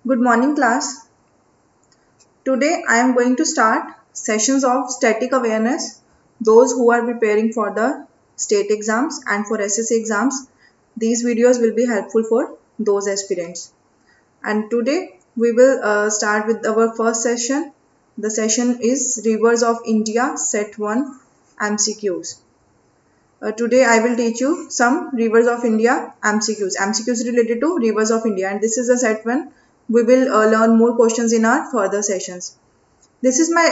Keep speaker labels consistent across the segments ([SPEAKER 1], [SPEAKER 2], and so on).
[SPEAKER 1] Good morning, class. Today I am going to start sessions of static awareness. Those who are preparing for the state exams and for SSC exams, these videos will be helpful for those aspirants. And today we will start with our first session. The session is Rivers of India Set 1 MCQs. Today I will teach you some Rivers of India MCQs. MCQs related to Rivers of India, and this is a set 1. We will learn more questions in our further sessions. This is my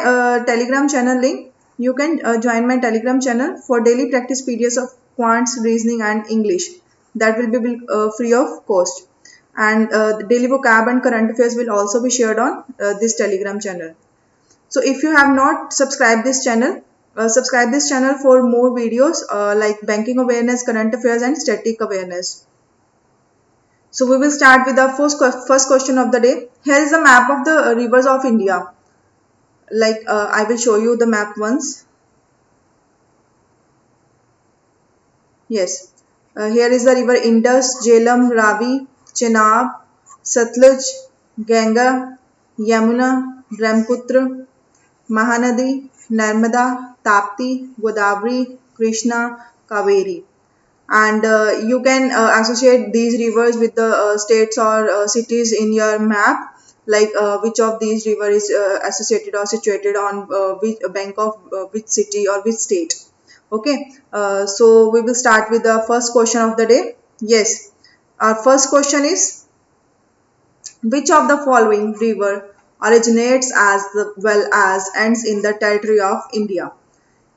[SPEAKER 1] Telegram channel link. You can join my Telegram channel for daily practice PDFs of quants, reasoning and English. That will be free of cost. And the daily vocab and current affairs will also be shared on this Telegram channel. So if you have not subscribed this channel, subscribe this channel for more videos like banking awareness, current affairs and static awareness. So we will start with the first question of the day. Here is the map of the rivers of India. I will show you the map once. Yes, here is the river Indus, Jhelum, Ravi, Chenab, Satluj, Ganga, Yamuna, Brahmaputra, Mahanadi, Narmada, Tapti, Godavari, Krishna, Kaveri. And you can associate these rivers with the states or cities in your map, like which of these river is associated or situated on which bank of which city or which state. Okay, so we will start with the first question of the day. Yes, our first question is, which of the following river originates as well as ends in the territory of India?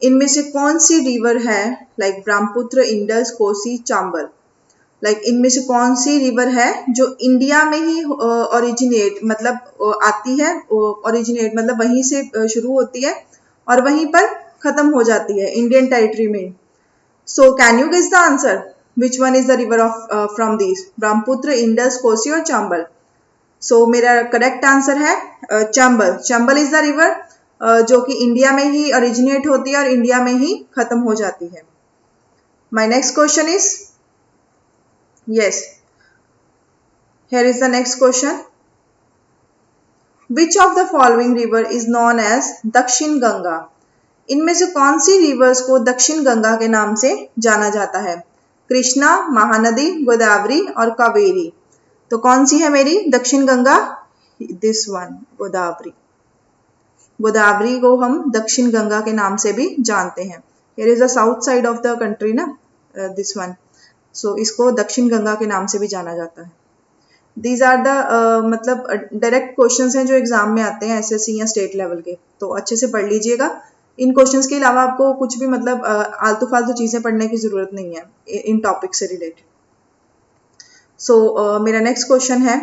[SPEAKER 1] इनमें से कौन सी river है, like Brahmaputra, Indus, Kosi, Chambal, like इनमें से कौन सी river है जो India में ही ओरिजिनेट मतलब आती है, ओरिजिनेट मतलब वहीं से शुरू होती है और वहीं पर खत्म हो जाती है इंडियन टेरिटरी में. So can you guess the answer, which one is the river of from this, Brahmaputra, Indus, Kosi और चंबल? सो मेरा करेक्ट आंसर है Chambal. Chambal is the river जो कि इंडिया में ही ओरिजिनेट होती है और इंडिया में ही खत्म हो जाती है. My next question is, yes, here is the next question. Which of the following river is known as Dakshin Ganga? इनमें से कौन सी रिवर्स को दक्षिण गंगा के नाम से जाना जाता है? कृष्णा, महानदी, गोदावरी और कावेरी. तो कौन सी है मेरी दक्षिण गंगा? This one, Godavari. गोदावरी को हम दक्षिण गंगा के नाम से भी जानते हैं. Here is the south side of the country ना, दिस वन. सो इसको दक्षिण गंगा के नाम से भी जाना जाता है. दीज आर द मतलब डायरेक्ट क्वेश्चंस हैं जो एग्जाम में आते हैं एसएससी या स्टेट लेवल के, तो अच्छे से पढ़ लीजिएगा. इन क्वेश्चंस के अलावा आपको कुछ भी मतलब आलतू फालतू चीजें पढ़ने की जरूरत नहीं है इन टॉपिक से रिलेटेड. सो मेरा नेक्स्ट क्वेश्चन है,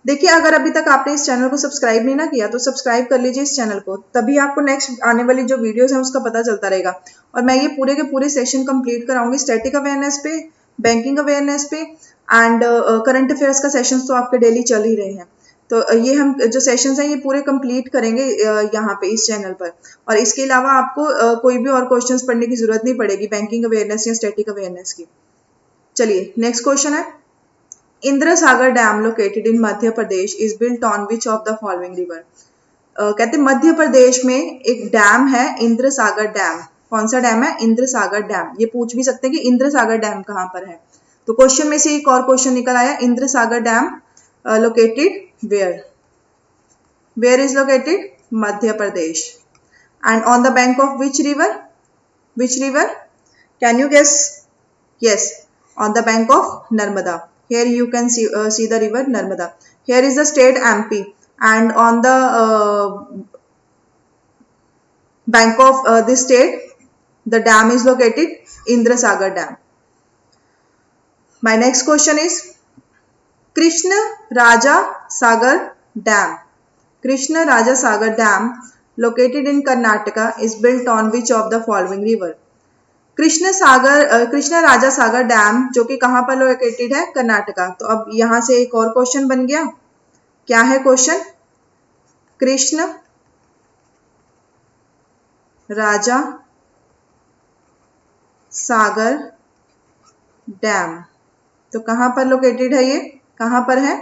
[SPEAKER 1] देखिए अगर अभी तक आपने इस चैनल को सब्सक्राइब नहीं ना किया तो सब्सक्राइब कर लीजिए इस चैनल को, तभी आपको नेक्स्ट आने वाली जो वीडियोस हैं उसका पता चलता रहेगा. और मैं ये पूरे के पूरे सेशन कंप्लीट कराऊंगी स्टैटिक अवेयरनेस पे, बैंकिंग अवेयरनेस पे एंड करंट अफेयर्स का सेशंस तो आपके डेली चल ही रहे हैं. तो ये हम जो सेशंस हैं ये पूरे कंप्लीट करेंगे यहाँ पे इस चैनल पर. और इसके अलावा आपको कोई भी और क्वेश्चंस पढ़ने की जरूरत नहीं पड़ेगी बैंकिंग अवेयरनेस या स्टैटिक अवेयरनेस की. चलिए नेक्स्ट क्वेश्चन है, Indra Sagar dam located in Madhya Pradesh is built on which of the following river? कहते मध्य प्रदेश में एक डैम है इंद्र सागर डैम. कौन सा डैम है? इंद्र सागर डैम. ये पूछ भी सकते हैं कि इंद्र सागर डैम कहाँ पर है, तो क्वेश्चन में से एक और क्वेश्चन निकल आया, Indra Sagar dam located where? Where is located? Madhya Pradesh. And on the bank of which river? Which river? Can you guess? Yes, on the bank of Narmada. Here you can see the river Narmada. Here is the state MP, and on the bank of this state, the dam is located, Indra Sagar Dam. My next question is, Krishna Raja Sagar Dam. Krishna Raja Sagar Dam located in Karnataka is built on which of the following river? Krishna Raja Sagar dam जो कि कहां पर located है? कर्नाटका. तो अब यहां से एक और क्वेश्चन बन गया. क्या है क्वेश्चन? कृष्ण राजा सागर डैम, तो कहां पर लोकेटेड है? ये कहां पर है?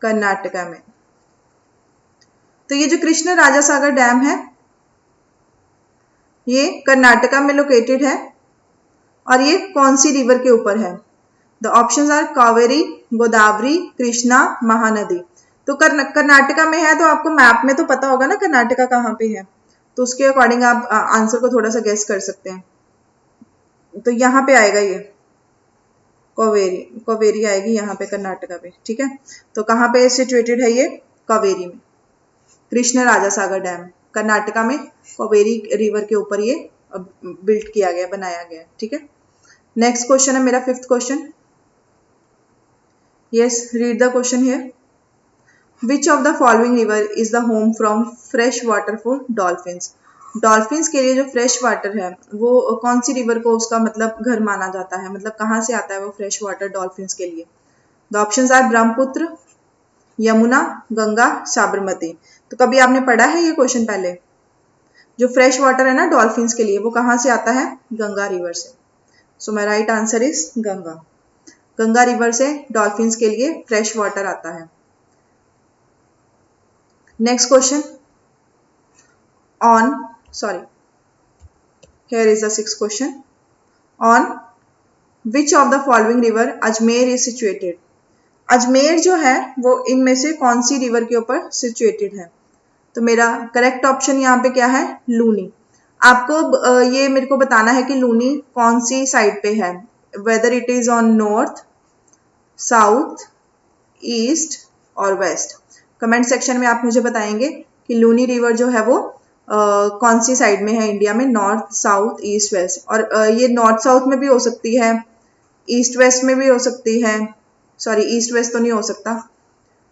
[SPEAKER 1] कर्नाटका में। तो ये जो कृष्ण राजा सागर डैम है ये कर्नाटका में लोकेटेड है और ये कौन सी रिवर के ऊपर है? The options are Kaveri, Godavari, Krishna, Mahanadi. तो कर्नाटका में है तो आपको मैप में तो पता होगा ना कर्नाटका कहाँ पे है, तो उसके अकॉर्डिंग आप आंसर को थोड़ा सा गेस कर सकते हैं। तो यहाँ पे आएगा ये कावेरी, कावेरी आएगी यहाँ पे कर्नाटका पे, ठीक है। तो कहाँ पे सिचुएटेड है ये? कावेरी में। कृष्ण राजा सागर डैम कर्नाटका में कावेरी रिवर के ऊपर ये बिल्ड किया गया, बनाया गया, ठीक है। नेक्स्ट क्वेश्चन है मेरा 5th question. Yes, read the question here. Which of the following river is the home from fresh water for dolphins? Dolphins के लिए जो फ्रेश वाटर है वो कौन सी रिवर को उसका मतलब घर माना जाता है, मतलब कहाँ से आता है वो फ्रेश वाटर डॉल्फिन्स के लिए? The options are Brahmaputra, Yamuna, Ganga, Sabarmati. तो कभी आपने पढ़ा है ये क्वेश्चन पहले? जो फ्रेश वाटर है ना डॉल्फिन्स के लिए वो कहाँ से आता है? गंगा रिवर से। So my right answer is Ganga. Ganga river से डॉल्फिन्स के लिए फ्रेश वाटर आता है। Next question on, sorry, here is the 6th question. On which of the following river Ajmer is situated? Ajmer जो है वो इनमें से कौन सी रिवर के ऊपर सिचुएटेड है? तो मेरा करेक्ट ऑप्शन यहाँ पे क्या है? लूनी। आपको ये मेरे को बताना है कि लूनी कौन सी साइड पे है, whether it is on north, south, east और वेस्ट। कमेंट सेक्शन में आप मुझे बताएंगे कि लूनी रिवर जो है वो कौन सी साइड में है इंडिया में, नॉर्थ, साउथ, ईस्ट, वेस्ट। और ये नॉर्थ साउथ में भी हो सकती है, ईस्ट वेस्ट में भी हो सकती है, सॉरी ईस्ट वेस्ट तो नहीं हो सकता,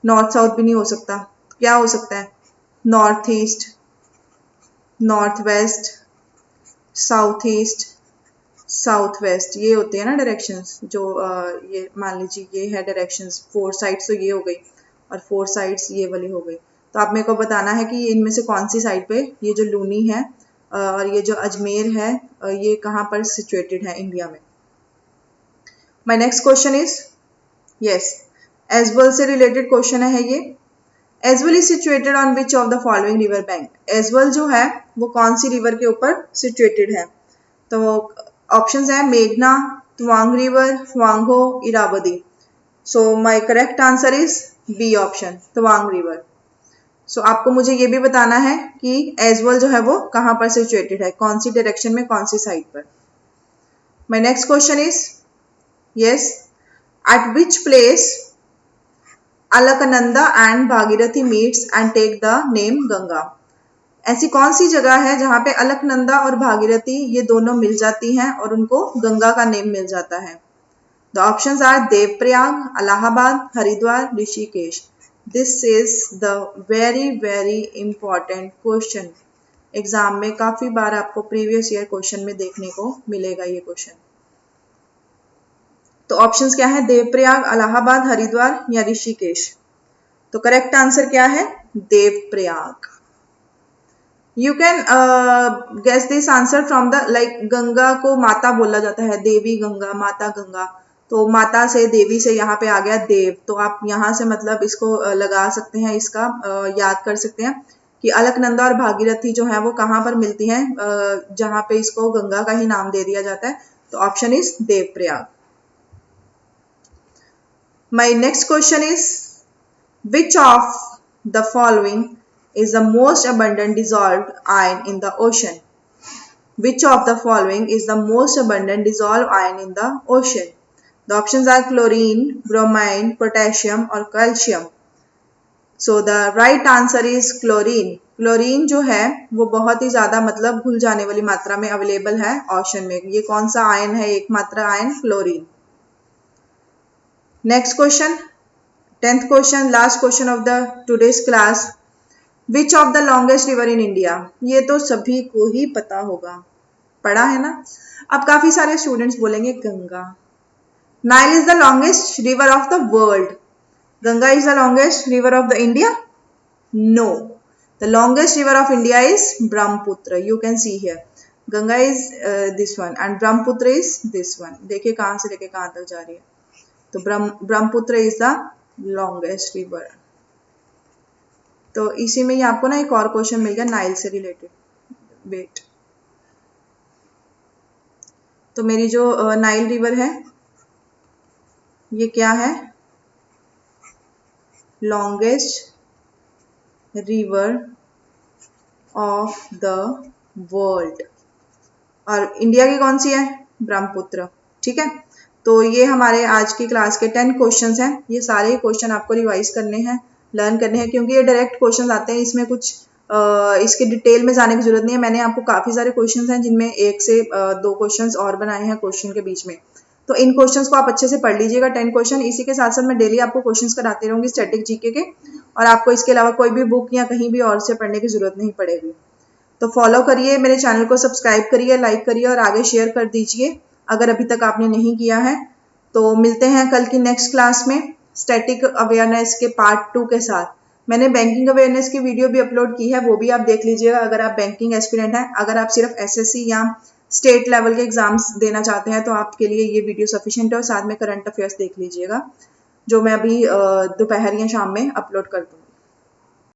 [SPEAKER 1] नॉर्थ साउथ भी नहीं हो सकता, क्या हो सकता है? North east, north west, south east, south west, ये होते हैं ना डायरेक्शंस जो ये मान लीजिए ये है डायरेक्शंस, 4 साइड्स तो ये हो गई और 4 साइड्स ये वाली हो गई। तो आप मेरे को बताना है कि इनमें से कौन सी साइड पे ये जो लूनी है और ये जो अजमेर है ये कहाँ पर सिचुएटेड है इंडिया में। My next question is, yes, Aizawl से रिलेटेड क्वेश्चन है ये। Aizawl is situated on which of the following river bank? Aizawl जो है वो कौन सी रिवर के ऊपर सिचुएटेड है? तो ऑप्शंस है मेघना, तवांग रिवर, वांगो, Irrawaddy. So my correct answer is B option, Tawang river. So आपको मुझे ये भी बताना है कि एजवल जो है वो कहाँ पर सिचुएटेड है, कौन सी डायरेक्शन में, कौन सी साइड पर। My next question is, yes, at which place Alaknanda and Bhagirathi meets and take the name Ganga? ऐसी कौन सी जगह है जहां पे अलकनंदा और भागीरथी ये दोनों मिल जाती हैं और उनको गंगा का नेम मिल जाता है? The options are Devprayag, Allahabad, Haridwar, Rishikesh. This is the very very important question. Exam में काफी बार आपको प्रीवियस ईयर क्वेश्चन में देखने को मिलेगा ये क्वेश्चन। तो ऑप्शंस क्या है? देवप्रयाग, इलाहाबाद, हरिद्वार या ऋषिकेश। तो करेक्ट आंसर क्या है? Devprayag. You can guess this answer from the, like Ganga को माता बोला जाता है, देवी गंगा, माता गंगा। तो माता से, देवी से यहाँ पे आ गया देव, तो आप यहाँ से मतलब इसको लगा सकते हैं, इसका याद कर सकते हैं कि अलकनंदा और भागीरथी जो है वो कहाँ पर मिलती हैं, जहाँ पे इसको गंगा का ही नाम दे दिया जाता है। तो option is Devprayag. My next question is, which of the following is the most abundant dissolved ion in the ocean? Which of the following is the most abundant dissolved ion in the ocean? The options are chlorine, bromine, potassium or calcium. So the right answer is chlorine. Chlorine जो है वो बहुत ही ज्यादा मतलब घुल जाने वाली मात्रा में अवेलेबल है ओशन में। ये कौन सा आयन है? एकमात्र ion chlorine. Next question, 10th question, last question of the today's class. Which of the longest river in India? ये तो सभी को ही पता होगा, पढ़ा है ना। अब काफी सारे स्टूडेंट्स बोलेंगे Ganga. Nile is the longest river of the world. Ganga is the longest river of the India? No, the longest river of India is Brahmaputra. You can see here, Ganga is this one and Brahmaputra is this one. देखिए कहां से लेके कहां तक जा रही है। तो Brahmaputra is the longest river. तो इसी में ही आपको ना एक और क्वेश्चन मिल गया नाइल से रिलेटेड। वेट, तो मेरी जो नाइल रिवर है ये क्या है? Longest river of the world. और इंडिया की कौन सी है? ब्रह्मपुत्र। ठीक है, तो ये हमारे आज की क्लास के 10 क्वेश्चंस हैं। ये सारे क्वेश्चन आपको रिवाइज करने हैं, लर्न करने हैं, क्योंकि ये डायरेक्ट क्वेश्चंस आते हैं, इसमें कुछ इसके डिटेल में जाने की जरूरत नहीं है। मैंने आपको काफी सारे क्वेश्चंस हैं जिनमें 1 से 2 क्वेश्चंस और बनाए हैं क्वेश्चन के बीच में। तो इन क्वेश्चंस को आप अच्छे से पढ़ लीजिएगा, 10 क्वेश्चन। इसी के साथ साथ मैं डेली आपको क्वेश्चंस कराती रहूंगी स्टैटिक जीके के, और आपको इसके अलावा कोई भी बुक या कहीं भी और से पढ़ने की जरूरत नहीं पड़ेगी। तो फॉलो करिए, मेरे चैनल को सब्सक्राइब करिए, लाइक करिए और आगे शेयर कर दीजिए अगर अभी तक आपने नहीं किया है। तो मिलते हैं कल की नेक्स्ट क्लास में स्टैटिक अवेयरनेस के पार्ट 2 के साथ। मैंने बैंकिंग अवेयरनेस की वीडियो भी अपलोड की है, वो भी आप देख लीजिएगा अगर आप बैंकिंग एस्पिरेंट हैं। अगर आप सिर्फ एसएससी या स्टेट लेवल के एग्जाम्स देना चाहते हैं तो आपके लिए ये वीडियो सफिशिएंट है, और साथ में करंट अफेयर्स देख लीजिएगा जो मैं अभी दोपहर या शाम में अपलोड कर दूँगी।